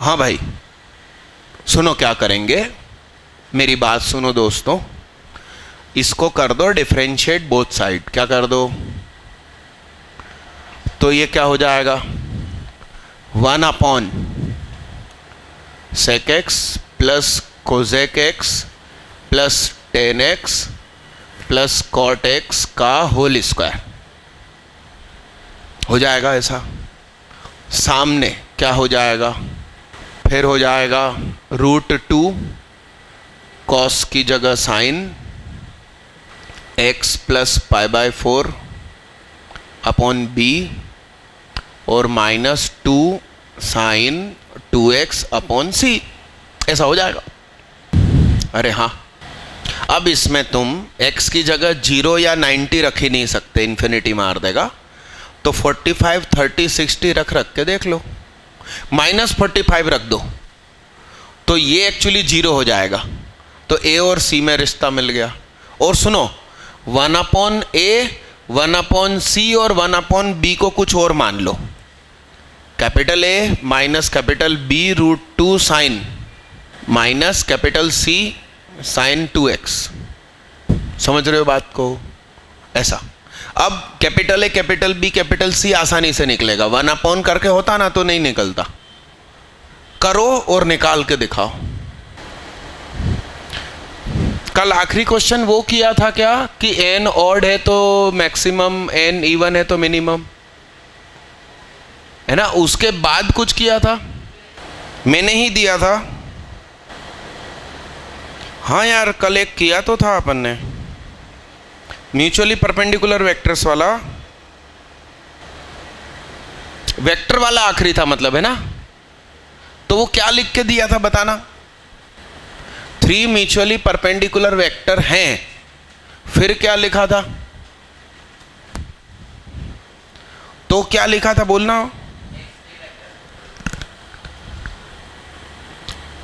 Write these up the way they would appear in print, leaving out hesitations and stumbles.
हाँ भाई सुनो क्या करेंगे, मेरी बात सुनो दोस्तों, इसको कर दो डिफरेंशिएट बोथ साइड। क्या कर दो? तो ये क्या हो जाएगा, 1 upon sec x plus cosec x plus tan x plus cot x का होल स्क्वायर हो जाएगा। ऐसा सामने क्या हो जाएगा, फिर हो जाएगा √2 कॉस की जगह sine x plus π/4 upon B और -2 साइन 2x अपॉन सी, ऐसा हो जाएगा। अरे हाँ, अब इसमें तुम x की जगह 0 या 90 रख ही नहीं सकते, इन्फिनिटी मार देगा। तो 45, 30, 60 रख के देख लो, -45 रख दो तो ये एक्चुअली 0 हो जाएगा। तो a और c में रिश्ता मिल गया। और सुनो 1 अपॉन a, 1 अपॉन c और 1 अपॉन b को कुछ और मान लो, capital A minus capital B √2 sine minus capital C sine 2x। समझ रहे हो बात को? ऐसा। अब capital A capital B capital C आसानी से निकलेगा, 1 अपॉन करके होता ना तो नहीं निकलता। करो और निकाल के दिखाओ। कल आखिरी क्वेश्चन वो किया था क्या कि n ऑड है तो मैक्सिमम, n इवन है तो मिनिमम, है ना? उसके बाद कुछ किया था, मैंने ही दिया था। हाँ यार कल एक किया तो था अपन ने, म्यूचुअली परपेंडिकुलर वेक्टर्स वाला, वेक्टर वाला आखिरी था मतलब, है ना? तो वो क्या लिख के दिया था बताना? 3 म्यूचुअली परपेंडिकुलर वेक्टर हैं, फिर क्या लिखा था? तो क्या लिखा था बोलना?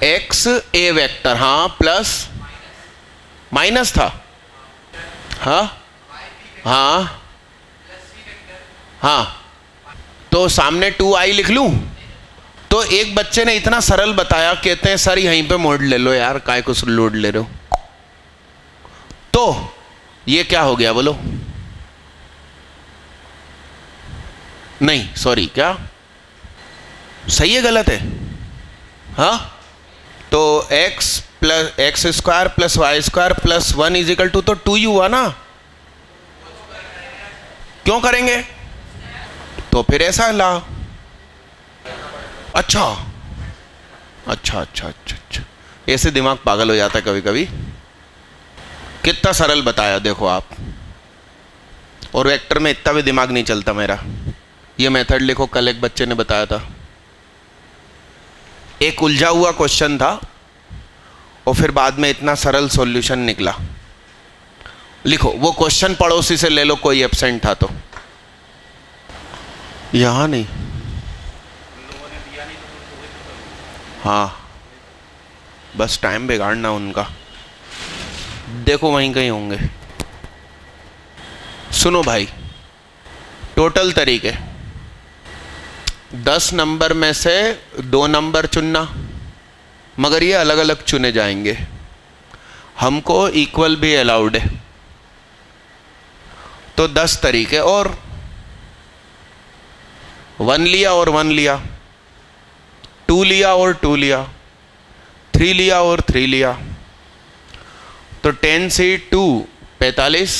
एक्स ए वेक्टर, हाँ, प्लस माइनस था, हाँ हाँ हाँ, तो सामने 2i लिख लूं। तो एक बच्चे ने इतना सरल बताया, कहते हैं सर यहीं पे मोड ले लो यार, काय कुछ लोड ले रहे हो। तो ये क्या हो गया बोलो? नहीं सॉरी, क्या सही है गलत है? हाँ, तो x plus x square plus y square plus 1 is equal to, तो 2u हुआ ना? क्यों करेंगे? तो फिर ऐसा ला। अच्छा अच्छा अच्छा अच्छा अच्छा, ऐसे दिमाग पागल हो जाता है कभी कभी। कितना सरल बताया देखो आप, और वेक्टर में इतना भी दिमाग नहीं चलता मेरा। ये मेथड लिखो, कल एक बच्चे ने बताया था, एक उलझा हुआ क्वेश्चन था और फिर बाद में इतना सरल सॉल्यूशन निकला। लिखो वो क्वेश्चन पड़ोसी से ले लो, कोई एब्सेंट था तो। यहां नहीं, हाँ बस टाइम बिगाड़ना उनका, देखो वहीं कहीं होंगे। सुनो भाई, टोटल तरीके 10 नंबर में से 2 नंबर चुनना, मगर ये अलग अलग चुने जाएंगे, हमको इक्वल भी अलाउड है। तो 10 तरीके, और 1 लिया और 1 लिया, 2 लिया और 2 लिया, 3 लिया और 3 लिया, तो 10 से 2 45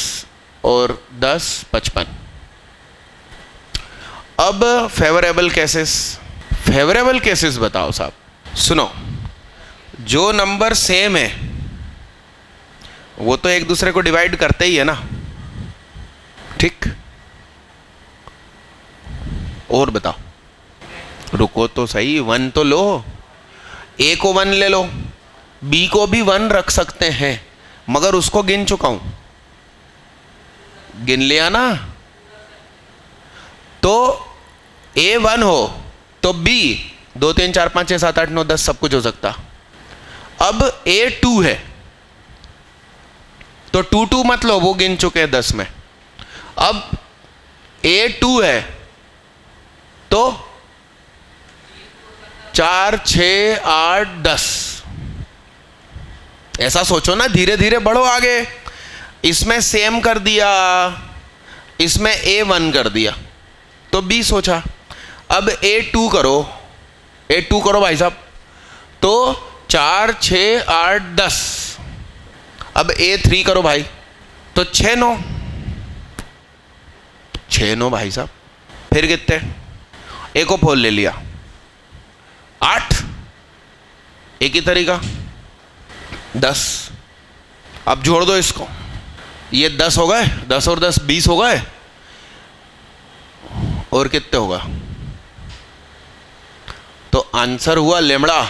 और 10 55। अब फेवरेबल केसेस, फेवरेबल केसेस बताओ साहब। सुनो, जो नंबर सेम है वो तो एक दूसरे को डिवाइड करते ही है ना, ठीक? और बताओ, रुको तो सही, 1 तो लो, a को 1 ले लो, b को भी 1 रख सकते हैं, मगर उसको गिन चुका हूं, गिन लिया ना। तो a 1 हो तो b 2 3 4 5 6 7 8 9 10 सब कुछ हो सकता। अब a 2 है तो 2 2 मत लो, वो गिन चुके हैं 10 में। अब a 2 है तो 4 6 8 10, ऐसा सोचो ना, धीरे धीरे बढ़ो आगे। इसमें सेम कर दिया, इसमें A1 कर दिया तो B सोचा। अब A2 करो, A2 करो भाई साहब, तो 4 6 8 10। अब A3 करो भाई, तो 6 9 6 9 भाई साहब। फिर कितने, A को फोल ले लिया 8, एक ही तरीका 10। अब जोड़ दो इसको, ये 10 हो गए, 10 और 10 20 हो गए। और कितने होगा, तो आंसर हुआ लेमड़ा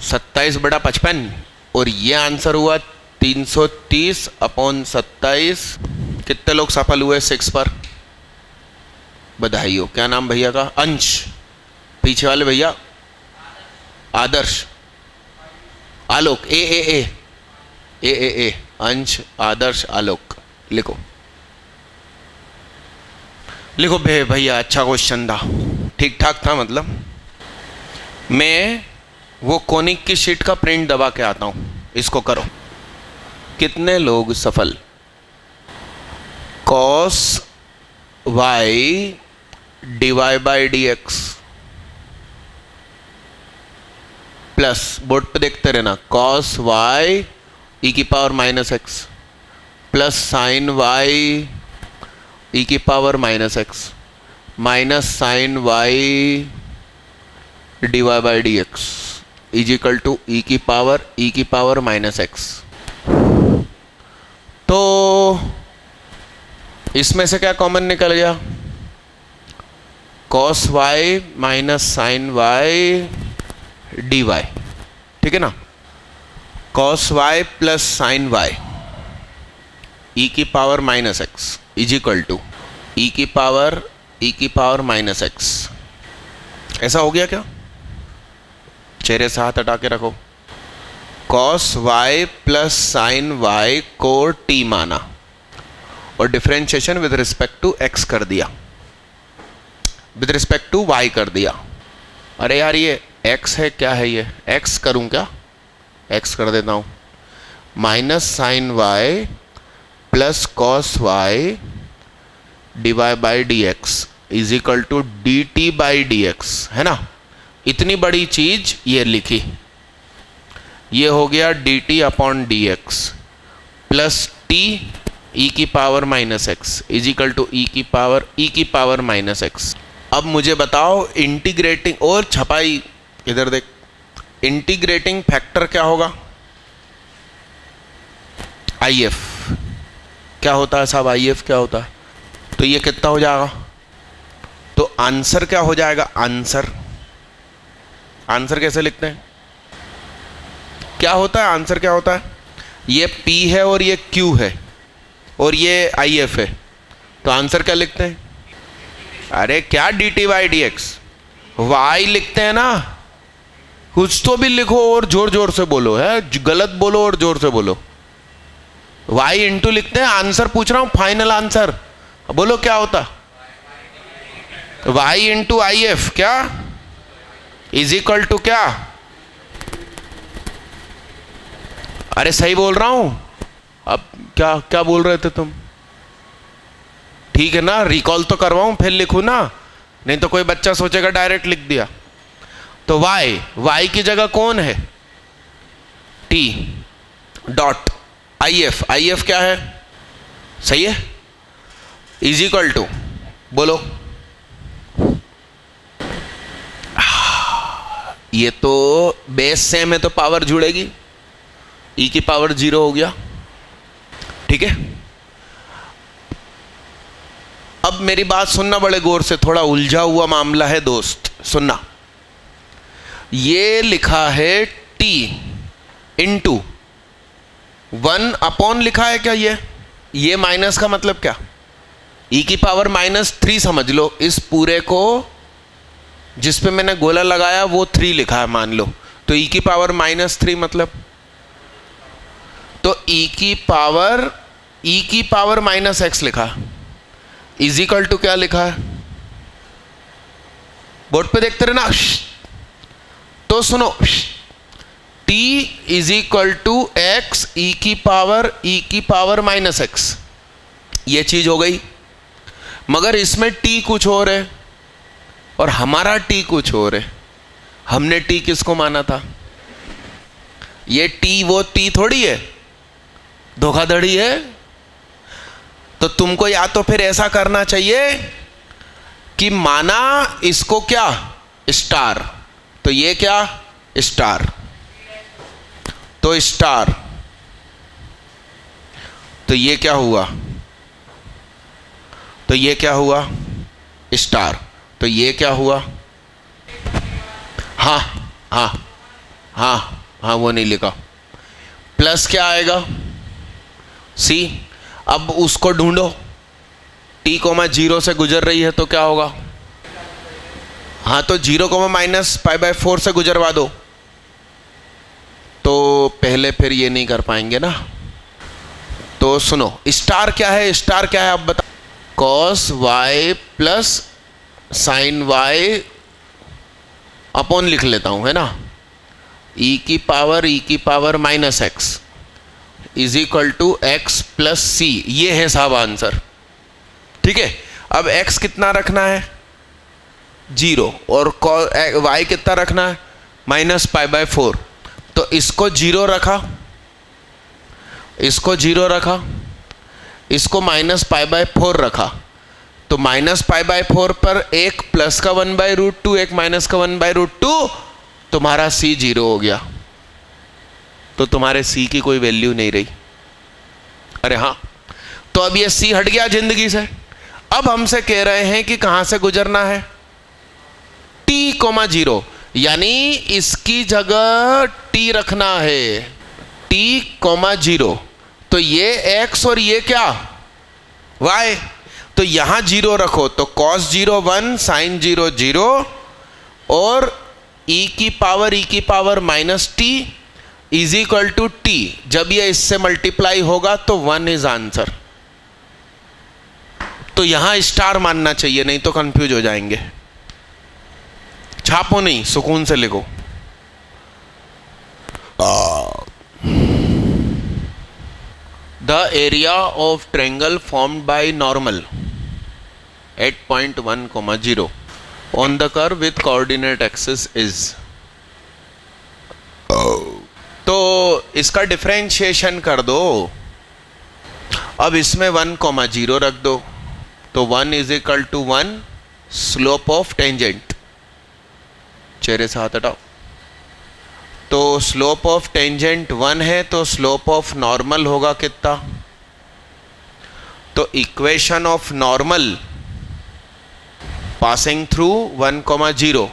27/55, और ये आंसर हुआ 330/27। कितने लोग सफल हुए 6 पर, बधाई हो। क्या नाम भैया का, अंश, पीछे वाले भैया आदर्श, आलोक, ए अंश आदर्श आलोक, लिखो लिखो भैया, अच्छा क्वेश्चन था, ठीक ठाक था। मतलब मैं वो कोनिक की शीट का प्रिंट दबा के आता हूं, इसको करो। कितने लोग सफल, cos y dy/dx plus, board पे देखते रहना, cos y e⁻⁻x plus sin y e⁻⁻x minus sin y dy/dx is equal to e⁻⁻x। तो इसमें से क्या कॉमन निकल गया, cos y minus sin y dy, ठीक है ना। cos y plus sin y e⁻⁻x is equal to e⁻⁻x। ऐसा हो गया क्या, चेहरे से हाथ हटा के रखो। cos y plus sin y को t माना और differentiation with respect to x कर दिया, विद रिस्पेक्ट टू y कर दिया। अरे यार ये x है, क्या है ये, x करूं क्या, x कर देता हूं, minus sine y plus cos y dy/dx is equal to dt/dx, है ना। इतनी बड़ी चीज ये लिखी, ये हो गया dt/dx plus t e⁻⁻x is equal to e⁻⁻x। अब मुझे बताओ इंटीग्रेटिंग, और छपाई इधर देख, इंटीग्रेटिंग फैक्टर क्या होगा, IF क्या होता है साहब, IF क्या होता है। तो ये कितना हो जाएगा, तो आंसर क्या हो जाएगा, आंसर कैसे लिखते हैं, क्या होता है आंसर, क्या होता है, ये P है और ये Q है और ये IF है, तो आंसर क्या लिखते हैं, अरे क्या dt/dx, y लिखते हैं ना, कुछ तो भी लिखो और जोर जोर से बोलो, है गलत बोलो और जोर से बोलो। y इंटू लिखते हैं, आंसर पूछ रहा हूं, फाइनल आंसर बोलो क्या होता, y इंटू IF क्या इज इक्वल टू क्या, अरे सही बोल रहा हूं, अब क्या क्या बोल रहे थे तुम, ठीक है ना, रिकॉल तो करवाऊं फिर लिखूं ना, नहीं तो कोई बच्चा सोचेगा डायरेक्ट लिख दिया। तो y की जगह कौन है, t डॉट IF क्या है, सही है, इज इक्वल टू, बोलो, ये तो बेस सेम है तो पावर जुड़ेगी, e⁻0 हो गया, ठीक है। अब मेरी बात सुनना बड़े गौर से, थोड़ा उलझा हुआ मामला है दोस्त, सुनना। ये लिखा है t इंटू 1 लिखा है क्या, ये माइनस का मतलब क्या, e⁻−3 समझ लो, इस पूरे को जिस पे मैंने गोला लगाया वो 3 लिखा है मान लो, तो e⁻−3 मतलब, तो e⁻−x लिखा, इज इक्वल टू क्या लिखा है, बोर्ड पे देखते रहना, तो सुनो, t is equal to x e की पावर माइनस एक्स, ये चीज हो गई। मगर इसमें t कुछ और है और हमारा t कुछ और है। हमने t किसको माना था? ये t वो t थोड़ी है, धोखाधड़ी है। तो तुमको या तो फिर ऐसा करना चाहिए कि माना इसको क्या, स्टार, तो ये क्या, स्टार, तो स्टार, तो ये क्या हुआ, तो ये क्या हुआ, स्टार, तो ये क्या हुआ, हाँ हाँ हाँ हाँ वो नहीं लिखा, प्लस क्या आएगा, सी। अब उसको ढूंढो, t कोमा 0 से गुजर रही है तो क्या होगा, हाँ तो 0 कोमा माइनस पाई बाय 4 से गुजरवा दो। तो पहले फिर ये नहीं कर पाएंगे ना। तो सुनो, स्टार क्या है, स्टार क्या है अब बता, cos y plus sine y upon लिख लेता हूं, है ना, e की power minus x is equal to x plus c, ये है साहब आंसर। ठीक है, अब x कितना रखना है, 0, और y कितना रखना है, माइनस पाई बाय 4। तो इसको 0 रखा, इसको 0 रखा, इसको माइनस पाई बाय 4 रखा। तो माइनस पाई बाय 4 पर एक प्लस का 1/√2, एक माइनस का 1/√2, तुम्हारा c 0 हो गया। तो तुम्हारे c की कोई वैल्यू नहीं रही। अरे हाँ, तो अब ये c हट गया जिंदगी से। अब हमसे कह रहे हैं कि कहां से गुजरना है, t, 0, यानी इसकी जगह t रखना है, t, 0। तो ये x और ये क्या, y। तो यहां 0 रखो, तो cos 0 1, sin 0 0, और e की power minus t is equal to t। जब ये इससे मल्टीप्लाई होगा तो 1 इज आंसर। तो यहां स्टार मानना चाहिए, नहीं तो कंफ्यूज हो जाएंगे। छापो नहीं, सुकून से लिखो। The area of triangle formed by normal at point 1, 0 on the curve with coordinate axis is. तो इसका डिफरेंशिएशन कर दो। अब इसमें 1, 0 रख दो, तो 1 is equal to 1 slope of tangent. चेहरे से हाथ हटाओ। तो स्लोप ऑफ टेंजेंट 1 है, तो स्लोप ऑफ नॉर्मल होगा कितना, तो equation of normal passing through 1, 0,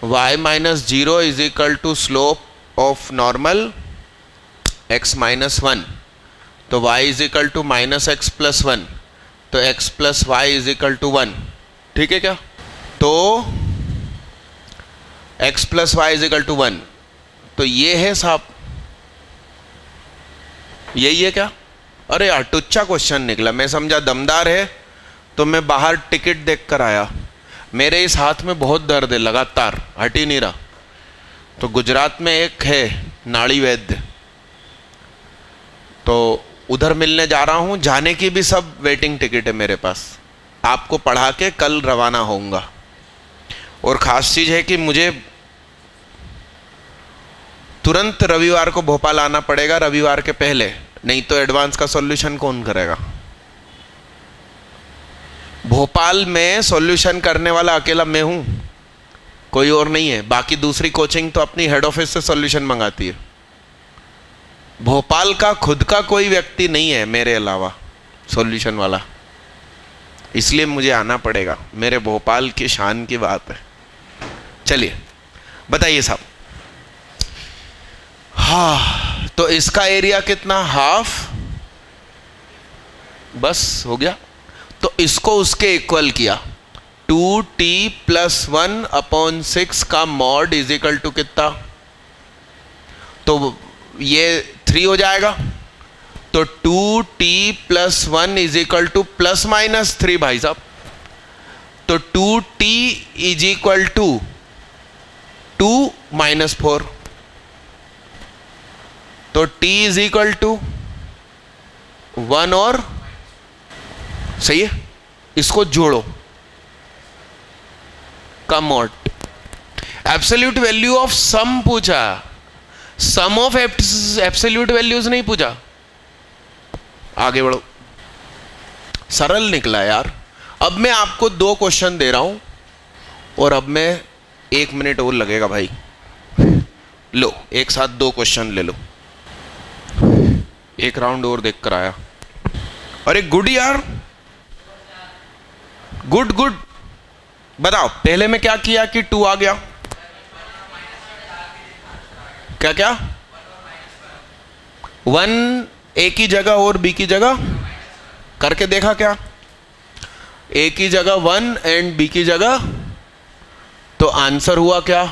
y माइनस 0 is equal to slope of normal x minus 1। तो y is equal to minus x plus 1, तो x plus y is equal to 1। ठीक है क्या, तो x plus y is equal to 1। तो ये है साहब, यही है क्या। अरे यार टुच्चा क्वेश्चन निकला, मैं समझा दमदार है, तो मैं बाहर टिकट देख कर आया। मेरे इस हाथ में बहुत दर्द है, लगातार हट ही नहीं रहा। तो गुजरात में एक है नाड़ी वैद्य, तो उधर मिलने जा रहा हूँ। जाने की भी सब वेटिंग टिकट है मेरे पास। आपको पढ़ा के कल रवाना होऊंगा। और ख़ास चीज़ है कि मुझे तुरंत रविवार को भोपाल आना पड़ेगा, रविवार के पहले, नहीं तो एडवांस का सॉल्यूशन कौन करेगा। भोपाल में सॉल्यूशन करने वाला अकेला मैं हूं, कोई और नहीं है। बाकी दूसरी कोचिंग तो अपनी हेड ऑफिस से सॉल्यूशन मंगाती है। भोपाल का खुद का कोई व्यक्ति नहीं है मेरे अलावा सॉल्यूशन वाला, इसलिए मुझे आना पड़ेगा। मेरे भोपाल की शान की बात है। चलिए बताइए साहब। हाँ, तो इसका एरिया कितना, हाफ, बस हो गया। तो इसको उसके इक्वल किया, 2t + 1/6 का मॉड इज इक्वल टू कितना, तो ये 3 हो जाएगा। तो 2t + 1 इज इक्वल टू ±3 भाई साहब। तो 2t is equal to 2 minus 4, तो t इज इक्वल टू 1 और, सही है, इसको जोड़ो, कम और एब्सोल्यूट वैल्यू ऑफ सम पूछा, सम ऑफ एब्सोल्यूट वैल्यूज नहीं पूछा। आगे बढ़ो, सरल निकला यार। अब मैं आपको 2 क्वेश्चन दे रहा हूं और अब मैं 1 मिनट और लगेगा भाई। लो एक साथ 2 क्वेश्चन ले लो, एक राउंड और देख कर आया। अरे गुड यार, गुड गुड। बताओ पहले में क्या किया कि 2 आ गया, क्या क्या 1 ए की जगह और बी की जगह करके देखा, क्या ए की जगह 1 एंड बी की जगह, तो आंसर हुआ क्या,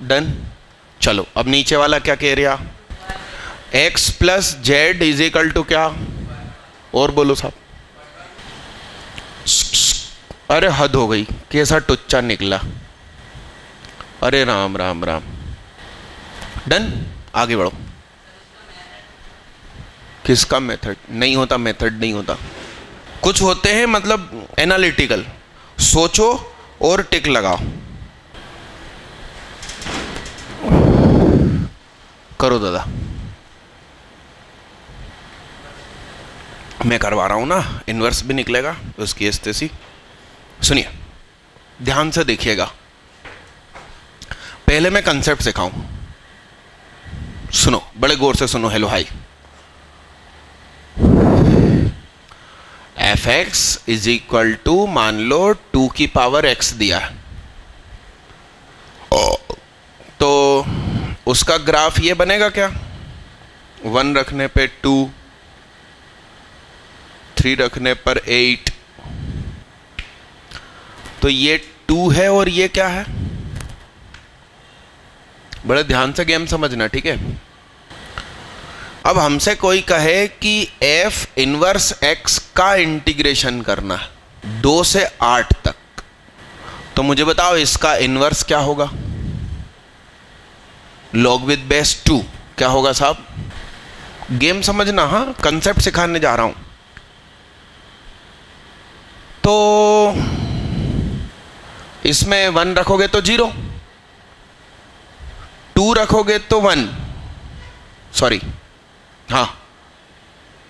डन। चलो अब नीचे वाला क्या कह रहा, x plus z is equal to क्या, और बोलो साहब। अरे हद हो गई, कैसा टुच्चा निकला, अरे राम राम राम। डन, आगे बढ़ो। किसका मेथड नहीं होता, मेथड नहीं होता, कुछ होते हैं मतलब एनालिटिकल, सोचो और टिक लगाओ। करो दादा, मैं करवा रहा हूं ना, इन्वर्स भी निकलेगा तो उसकी स्थिति सुनिए, ध्यान से देखिएगा। पहले मैं कंसेप्ट सिखाऊं, सुनो बड़े गौर से सुनो। Hello hi, f x is equal to, मान लो 2 की पावर x दिया है, तो उसका ग्राफ ये बनेगा क्या, 1 रखने पे 2, 3 रखने पर 8, तो ये 2 है और ये क्या है, बड़े ध्यान से गेम समझना, ठीक है। अब हमसे कोई कहे कि f इनवर्स x का इंटीग्रेशन करना है 2 से 8 तक, तो मुझे बताओ इसका इनवर्स क्या होगा, log विद बेस 2 क्या होगा साहब, गेम समझना, हाँ कंसेप्ट सिखाने जा रहा हूं। तो इसमें 1 रखोगे तो 0, 2 रखोगे तो 1, सॉरी हाँ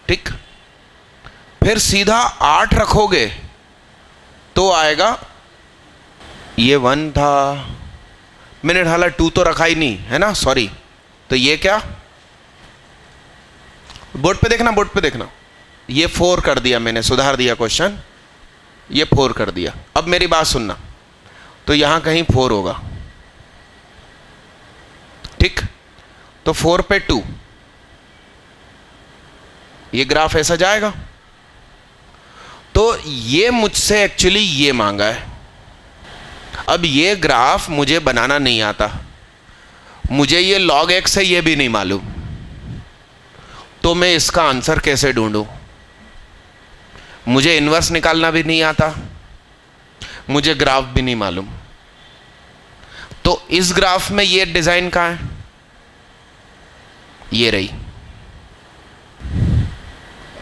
ठीक, फिर सीधा 8 रखोगे तो आएगा, ये 1 था, मैंने ढाला 2 तो रखा ही नहीं है ना, सॉरी, तो ये क्या, बोर्ड पे देखना, बोर्ड पे देखना, ये 4 कर दिया मैंने, सुधार दिया क्वेश्चन, ये 4 कर दिया। अब मेरी बात सुनना, तो यहां कहीं 4 होगा, ठीक, तो 4 पे 2, ये ग्राफ ऐसा जाएगा। तो ये मुझसे एक्चुअली ये मांगा है। अब ये ग्राफ मुझे बनाना नहीं आता, मुझे ये log x है ये भी नहीं मालूम, तो मैं इसका आंसर कैसे ढूंढूं, मुझे इन्वर्स निकालना भी नहीं आता, मुझे ग्राफ भी नहीं मालूम। तो इस ग्राफ में ये डिजाइन कहां है, ये रही,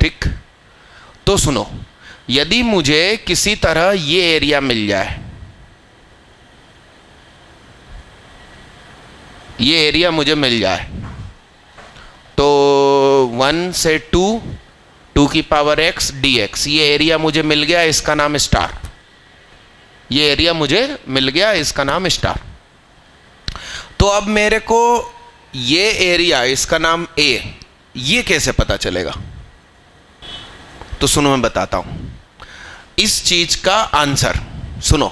ठीक। तो सुनो, यदि मुझे किसी तरह ये एरिया मिल जाए, ये एरिया मुझे मिल जाए, तो 1 से 2, 2 की पावर x dx, ये एरिया मुझे मिल गया, इसका नाम स्टार, ये एरिया मुझे मिल गया, इसका नाम स्टार। तो अब मेरे को ये एरिया, इसका नाम a, ये कैसे पता चलेगा, तो सुनो मैं बताता हूं इस चीज का आंसर। सुनो,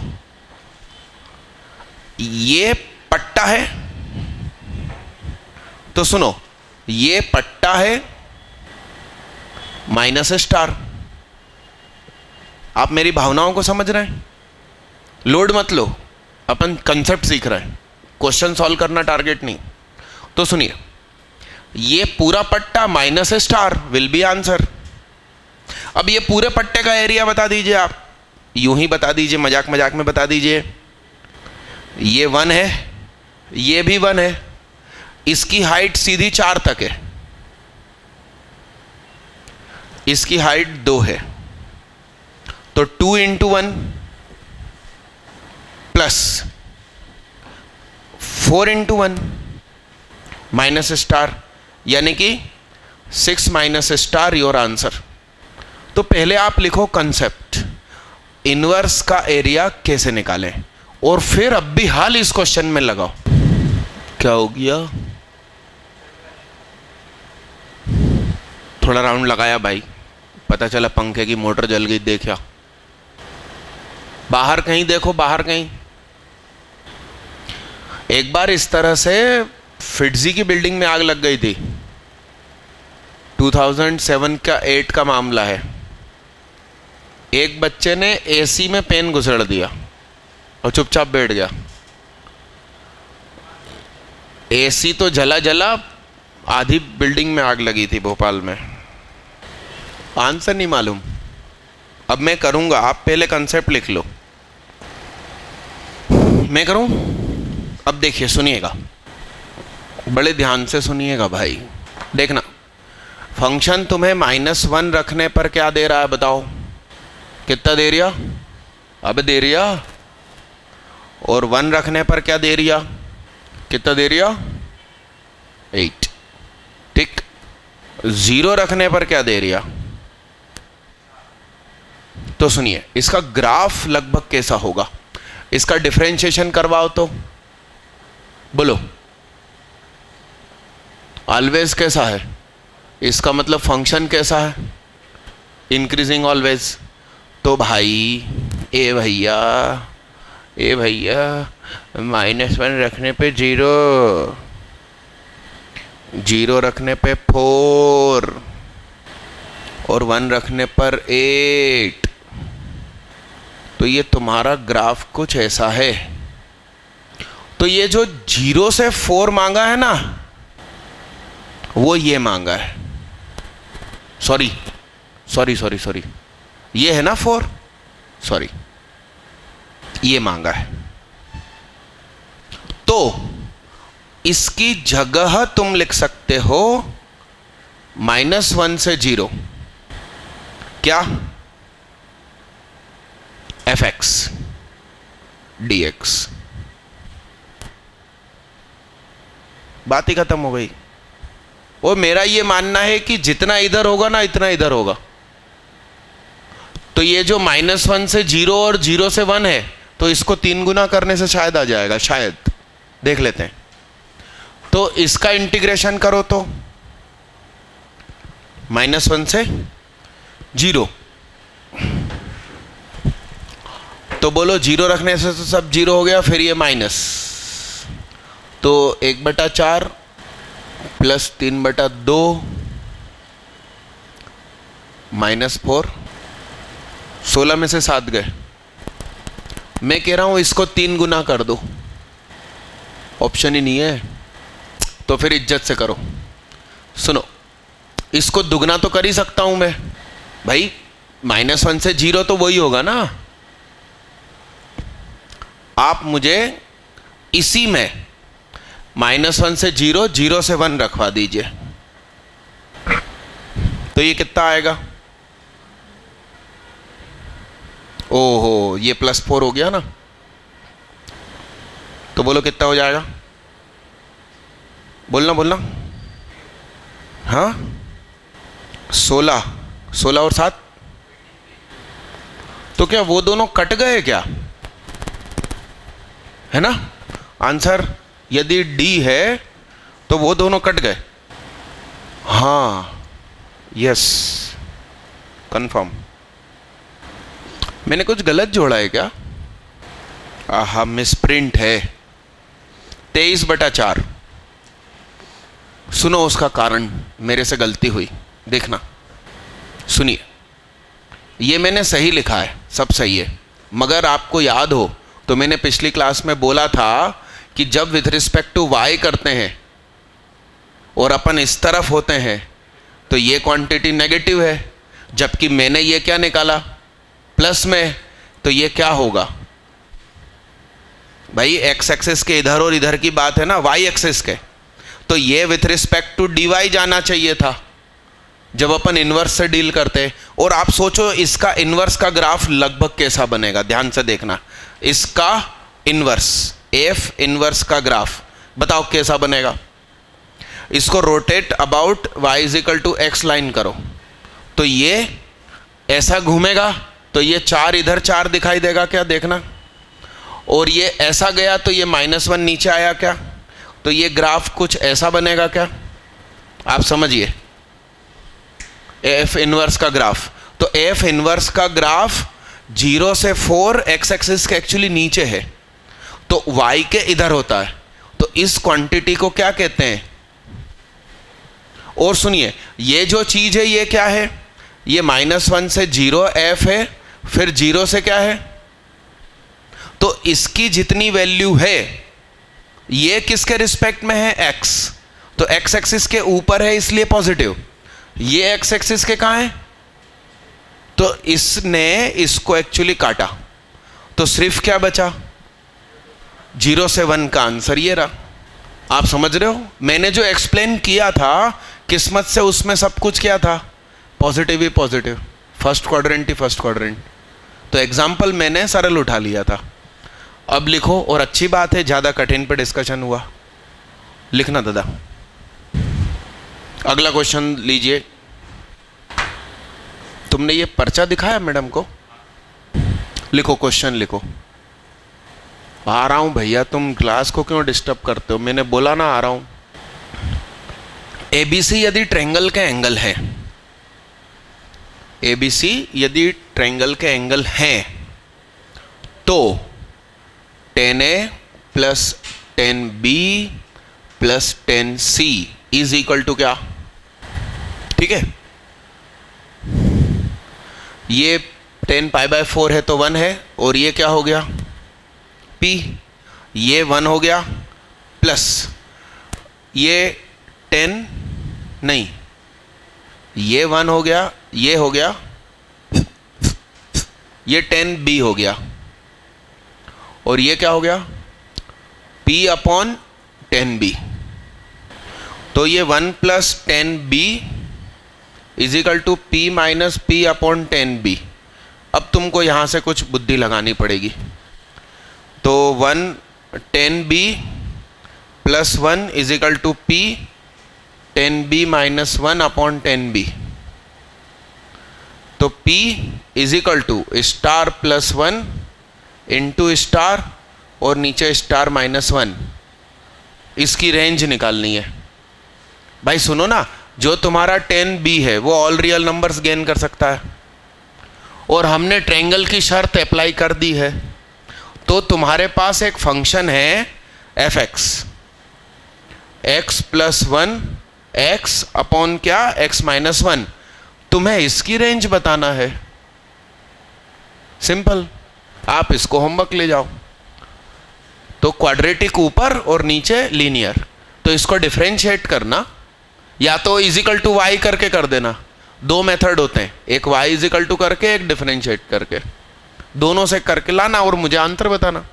ये पट्टा है, तो सुनो ये पट्टा है माइनस स्टार। आप मेरी भावनाओं को समझ रहे हैं, लोड मत लो, अपन कंसेप्ट सीख रहे हैं, क्वेश्चन सॉल्व करना टारगेट नहीं। तो सुनिए, ये पूरा पट्टा minus star will be answer. अब ये पूरे पट्टे का एरिया बता दीजिए, आप यूं ही बता दीजिए, मजाक मजाक में बता दीजिए, ये 1 है, ये भी 1 है, इसकी हाइट सीधी 4 तक है, इसकी हाइट 2 है, तो 2 into 1 plus 4 into 1 minus star, यानी कि 6 माइनस स्टार योर आंसर। तो पहले आप लिखो कंसेप्ट, इनवर्स का एरिया कैसे निकालें, और फिर अब भी हाल इस क्वेश्चन में लगाओ। क्या हो गया? थोड़ा राउंड लगाया भाई, पता चला पंखे की मोटर जल गई। देखा बाहर कहीं, देखो बाहर कहीं। एक बार इस तरह से फिट्जी की बिल्डिंग में आग लग गई थी, 2007 का 8 का मामला है। एक बच्चे ने एसी में पेन घुसेड़ दिया और चुपचाप बैठ गया। एसी तो जला जला, आधी बिल्डिंग में आग लगी थी भोपाल में। आंसर नहीं मालूम, अब मैं करूंगा, आप पहले कंसेप्ट लिख लो, मैं करूं। अब देखिए, सुनिएगा, बड़े ध्यान से सुनिएगा भाई। देखना, फंक्शन तुम्हें -1 रखने पर क्या दे रहा है बताओ, कितना दे रिया? अब दे रिया। और 1 रखने पर क्या दे रिया? कितना दे रिया? 8। ठीक। 0 रखने पर क्या दे रिया? तो सुनिए, इसका ग्राफ लगभग कैसा होगा, इसका डिफरेंशिएशन करवाओ तो बोलो। ऑलवेज कैसा है, इसका मतलब फंक्शन कैसा है? Increasing always. तो भाई ए भैया -1 रखने पे 0, 0 रखने पे 4 और 1 रखने पर 8। तो ये तुम्हारा ग्राफ कुछ ऐसा है। तो ये जो 0 से 4 मांगा है ना, वो ये मांगा है। सॉरी, ये है ना 4, सॉरी, ये मांगा है। तो इसकी जगह तुम लिख सकते हो -1 से 0 क्या? fx dx। बात ही खत्म हो गई। वो मेरा ये मानना है कि जितना इधर होगा ना, इतना इधर होगा। तो ये जो -1 से 0 और 0 से 1 है, तो इसको 3 गुना करने से शायद आ जाएगा, शायद, देख लेते हैं। तो इसका इंटीग्रेशन करो तो -1 से 0, तो बोलो 0 रखने से तो सब 0 हो गया, फिर ये माइनस, तो 1/4 प्लस 3/2 -4, 16 में से 7 गए। मैं कह रहा हूं इसको 3 गुना कर दो, ऑप्शन ही नहीं है, तो फिर इज्जत से करो। सुनो, इसको दुगना तो कर ही सकता हूं मैं भाई, -1 से 0 तो वही होगा ना। आप मुझे इसी में -1 से 0, 0 से 1 रखवा दीजिए, तो ये कितना आएगा? ओहो, ये +4 हो गया ना, तो बोलो कितना हो जाएगा? बोलना। हाँ, 16 और 7, तो क्या वो दोनों कट गए क्या? है ना आंसर? यदि D है तो वो दोनों कट गए। हाँ, यस, कंफर्म। मैंने कुछ गलत जोड़ा है क्या? आहा, मिसप्रिंट है। 23/4। सुनो, उसका कारण, मेरे से गलती हुई, देखना, सुनिए। ये मैंने सही लिखा है, सब सही है, मगर आपको याद हो तो मैंने पिछली क्लास में बोला था कि जब विथ रिस्पेक्ट टू y करते हैं और अपन इस तरफ होते हैं तो ये क्वांटिटी नेगेटिव है, जबकि मैंने ये क्या निकाला प्लस में, तो ये क्या होगा? भाई एक्स एक्सिस के इधर और इधर की बात है ना, वाई एक्सिस के, तो ये विथ रिस्पेक्ट टू dy जाना चाहिए था जब अपन इनवर्स से डील करते। और आप सोचो इसका इनवर्स का ग्राफ लगभग कैसा बनेगा, ध्यान से देखना। इसका इनवर्स, एफ इनवर्स का ग्राफ बताओ कैसा बनेगा। इसको rotate about y is equal to x line करो, तो ये ऐसा घूमेगा, तो ये 4 इधर 4 दिखाई देगा क्या, देखना। और ये ऐसा गया तो ये -1 नीचे आया क्या, तो ये ग्राफ कुछ ऐसा बनेगा क्या, आप समझिए एफ इनवर्स का ग्राफ। तो एफ इनवर्स का ग्राफ 0 से 4 एक्स एक्सिस के एक्चुअली नीचे है, तो y के इधर होता है। तो इस क्वांटिटी को क्या कहते हैं। और सुनिए, ये जो चीज है ये क्या है, ये -1 से 0 एफ है, फिर 0 से क्या है, तो इसकी जितनी वैल्यू है ये किसके रिस्पेक्ट में है, x, तो x एक्सिस के ऊपर है इसलिए पॉजिटिव, ये x एक्सिस के कहां है, तो इसने इसको एक्चुअली काटा, तो सिर्फ क्या बचा, 0 से 1 का आंसर ये रहा। आप समझ रहे हो, मैंने जो एक्सप्लेन किया था किस्मत से उसमें सब कुछ क्या था, पॉजिटिव ही पॉजिटिव, फर्स्ट क्वाड्रेंट ही फर्स्ट क्वाड्रेंट। तो एग्जाम्पल मैंने सरल उठा लिया था। अब लिखो, और अच्छी बात है ज़्यादा कठिन पे डिस्कशन हुआ, लिखना दादा। अगला क्वेश्चन लीजिए। तुमने ये पर्चा दिखाया मैडम को, लिखो क्वेश्चन लिखो। आ रहा हूं भैया, तुम क्लास को क्यों डिस्टर्ब करते हो, मैंने बोला ना आ रहा हूं। एबीसी यदि ट्रायंगल के एंगल है, एबीसी यदि ट्रायंगल के एंगल हैं, तो tan A plus tan B plus tan C is equal to क्या, ठीक है। ये tan π/4 है तो 1 है, और ये क्या हो गया P, ये 1 हो गया, प्लस ये 10 नहीं, ये 1 हो गया, ये हो गया, ये 10B हो गया, और ये क्या हो गया P/10B। तो ये 1 plus 10B is equal to P minus P/10B। अब तुमको यहां से कुछ बुद्धि लगानी पड़ेगी। तो 1 10B plus 1 is equal to P 10B minus 1/10B। तो P is equal to star plus 1 into star और नीचे स्टार -1। इसकी रेंज निकालनी है। भाई सुनो ना, जो तुम्हारा 10B है वो ऑल रियल नंबर्स गेन कर सकता है, और हमने ट्रायंगल की शर्त अप्लाई कर दी है। तो तुम्हारे पास एक फंक्शन है fx, x plus 1 x upon क्या, x माइनस 1। तुम्हें इसकी रेंज बताना है, सिंपल। आप इसको होमवर्क ले जाओ। तो क्वाड्रेटिक ऊपर और नीचे लीनियर, तो इसको डिफरेंशिएट करना, या तो इजिकल टू y करके कर देना। दो मेथड होते हैं, एक y इजिकल टू करके, एक डिफरेंशिएट करके, दोनों से करके लाना और मुझे आंसर बताना।